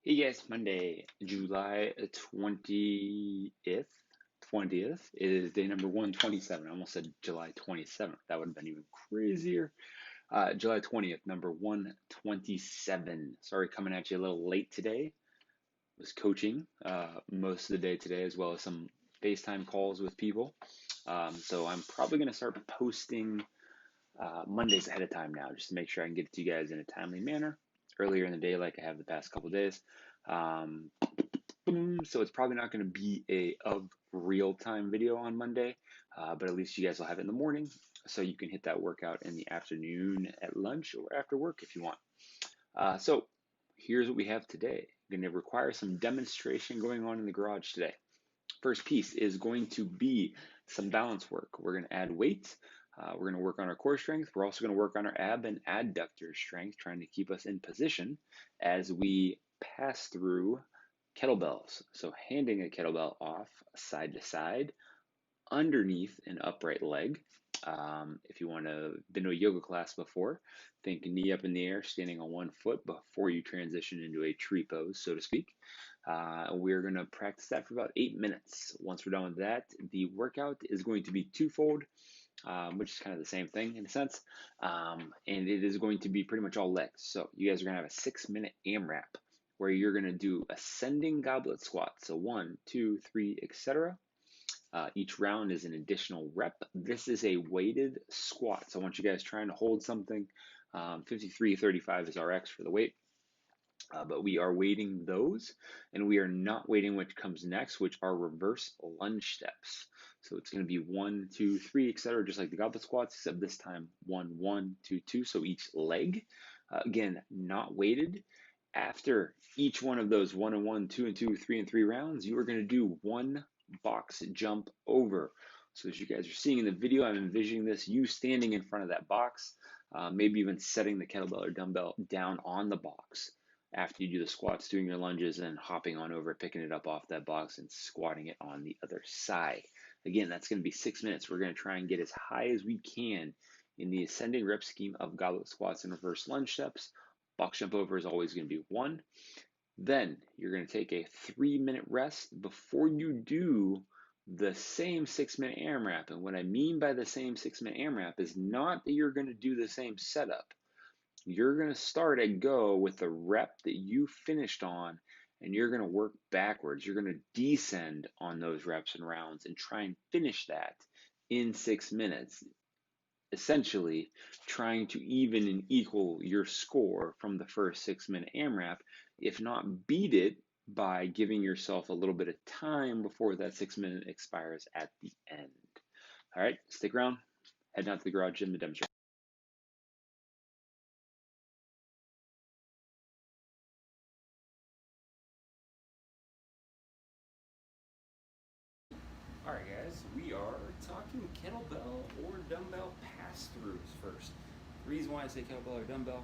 Hey guys, Monday, July 20th. 20th is day number 127. I almost said July 27th. That would have been even crazier. July 20th, number 127. Sorry, coming at you a little late today. Was coaching most of the day today, as well as some FaceTime calls with people. So I'm probably going to start posting Mondays ahead of time now, just to make sure I can get it to you guys in a timely manner earlier in the day like I have the past couple days. So it's probably not going to be a of real time video on Monday, but at least you guys will have it in the morning, so you can hit that workout in the afternoon at lunch or after work if you want. So here's what we have today. Going to require some demonstration going on in the garage today. First piece is going to be some balance work. We're going to add weight. We're going to work on our core strength. We're also going to work on our ab and adductor strength, trying to keep us in position as we pass through kettlebells. So handing a kettlebell off side to side underneath an upright leg. If you want to been to a yoga class before, think knee up in the air, standing on one foot before you transition into a tree pose, so to speak. We're going to practice that for about 8 minutes. Once we're done with that, the workout is going to be twofold, which is kind of the same thing in a sense. And it is going to be pretty much all legs. So you guys are going to have a 6-minute AMRAP where you're going to do ascending goblet squat. So 1, 2, 3, etc. Each round is an additional rep. This is a weighted squat. So I want you guys trying to hold something. 53.35 is our X for the weight. But we are weighting those, and we are not weighting what comes next, which are reverse lunge steps. So it's going to be 1, 2, 3, etc., just like the goblet squats, except this time 1, 1, 2, 2. So each leg, again, not weighted. After each one of those 1 and 1, 2 and 2, 3 and 3 rounds, you are going to do one box jump over. So as you guys are seeing in the video, I'm envisioning this, you standing in front of that box, maybe even setting the kettlebell or dumbbell down on the box after you do the squats, doing your lunges, and hopping on over, picking it up off that box and squatting it on the other side. Again, that's going to be 6 minutes. We're going to try and get as high as we can in the ascending rep scheme of goblet squats and reverse lunge steps. Box jump over is always going to be 1. Then you're going to take a 3-minute rest before you do the same 6-minute AMRAP. And what I mean by the same 6-minute AMRAP is not that you're going to do the same setup. You're going to start at go with the rep that you finished on, and you're going to work backwards. You're going to descend on those reps and rounds and try and finish that in 6 minutes, essentially trying to even and equal your score from the first 6-minute AMRAP, if not beat it by giving yourself a little bit of time before that 6 minute expires at the end. All right, stick around, head down to the garage gym to demonstrate. All right, guys, we are talking kettlebell or dumbbell pass-throughs first. The reason why I say kettlebell or dumbbell,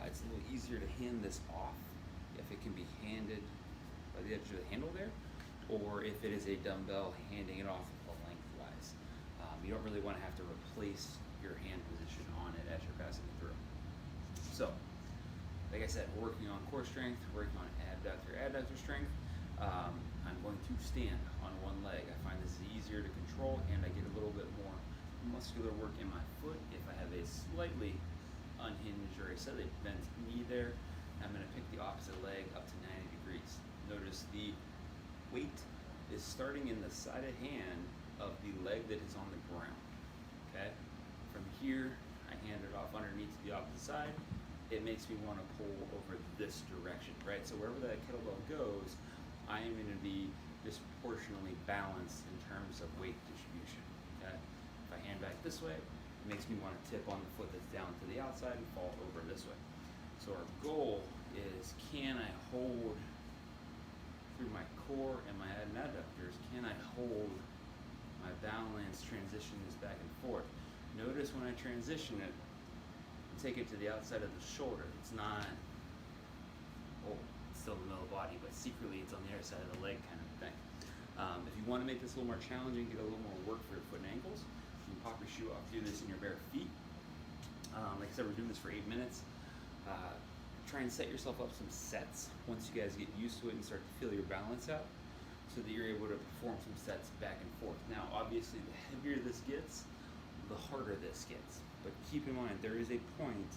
it's a little easier to hand this off if it can be handed by the edge of the handle there, or if it is a dumbbell, handing it off lengthwise. You don't really want to have to replace your hand position on it as you're passing it through. So, like I said, we're working on core strength, we're working on adductor strength. I'm going to stand on one leg. I find this is easier to control, and I get a little bit more muscular work in my foot. If I have a slightly unhinged or a slightly bent knee there, I'm going to pick the opposite leg up to 90 degrees. Notice the weight is starting in the side of hand of the leg that is on the ground. Okay? From here, I hand it off underneath to the opposite side. It makes me want to pull over this direction, right? So wherever that kettlebell goes, I am going to be disproportionately balanced in terms of weight distribution. Okay? If I hand back this way, it makes me want to tip on the foot that's down to the outside and fall over this way. So our goal is, can I hold through my core and my adductors, can I hold my balance, transition this back and forth? Notice when I transition it, take it to the outside of the shoulder. It's not, it's still in the middle of the body, but secretly it's on the other side of the leg kind of thing. If you want to make this a little more challenging, get a little more work for your foot and ankles, you can pop your shoe off, do this in your bare feet. Like I said, we're doing this for 8 minutes. try and set yourself up some sets once you guys get used to it and start to feel your balance out, so that you're able to perform some sets back and forth. Now, obviously, the heavier this gets, the harder this gets. But keep in mind, there is a point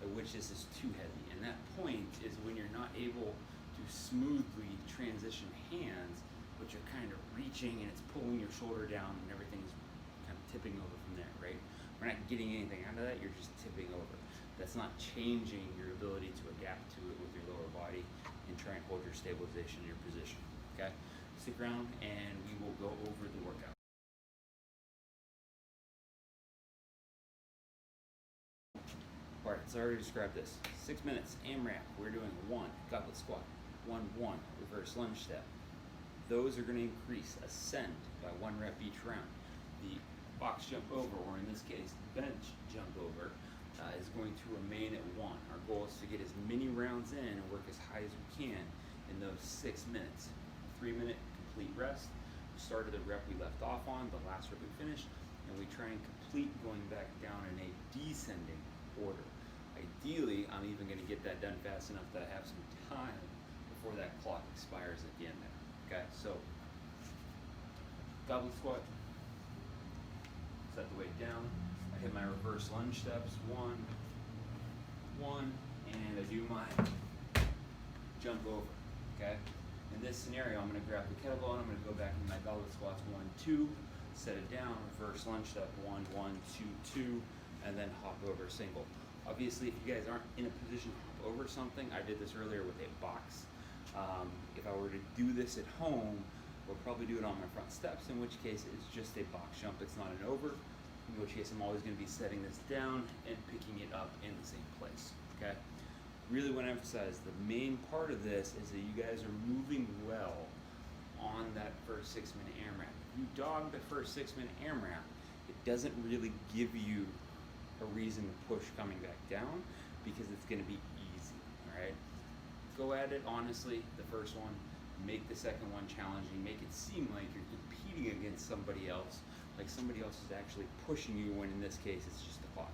at which this is too heavy, and that point is when you're not able to smoothly transition hands, but you're kind of reaching and it's pulling your shoulder down and everything's kind of tipping over from there, right? We're not getting anything out of that, you're just tipping over. That's not changing your ability to adapt to it with your lower body and try and hold your stabilization in your position, okay? Stick around and we will go over the workout. Alright, so I already described this. 6 minutes, AMRAP. We're doing 1 goblet squat, 1, reverse lunge step. Those are going to increase, ascend by 1 rep each round. The box jump over, or in this case, bench jump over, is going to remain at 1. Our goal is to get as many rounds in and work as high as we can in those 6 minutes. 3-minute complete rest. We started the rep we left off on, the last rep we finished, and we try and complete going back down in a descending order. Ideally, I'm even going to get that done fast enough that I have some time before that clock expires at the end there. Okay, so goblet squat, set the weight down, I hit my reverse lunge steps, 1, and I do my jump over, okay? In this scenario, I'm going to grab the kettlebell and I'm going to go back into my goblet squats, 1, 2, set it down, reverse lunge step, 1, 2, 2, and then hop over single. Obviously, if you guys aren't in a position to hop over something, I did this earlier with a box. If I were to do this at home, we'll probably do it on my front steps, in which case it's just a box jump, it's not an over, in which case I'm always going to be setting this down and picking it up in the same place, okay? Really want to emphasize the main part of this is that you guys are moving well on that first 6-minute AMRAP. If you dog the first 6-minute AMRAP, it doesn't really give you a reason to push coming back down because it's going to be easy, all right? Go at it honestly, the first one, make the second one challenging, make it seem like you're competing against somebody else, like somebody else is actually pushing you when in this case it's just the clock,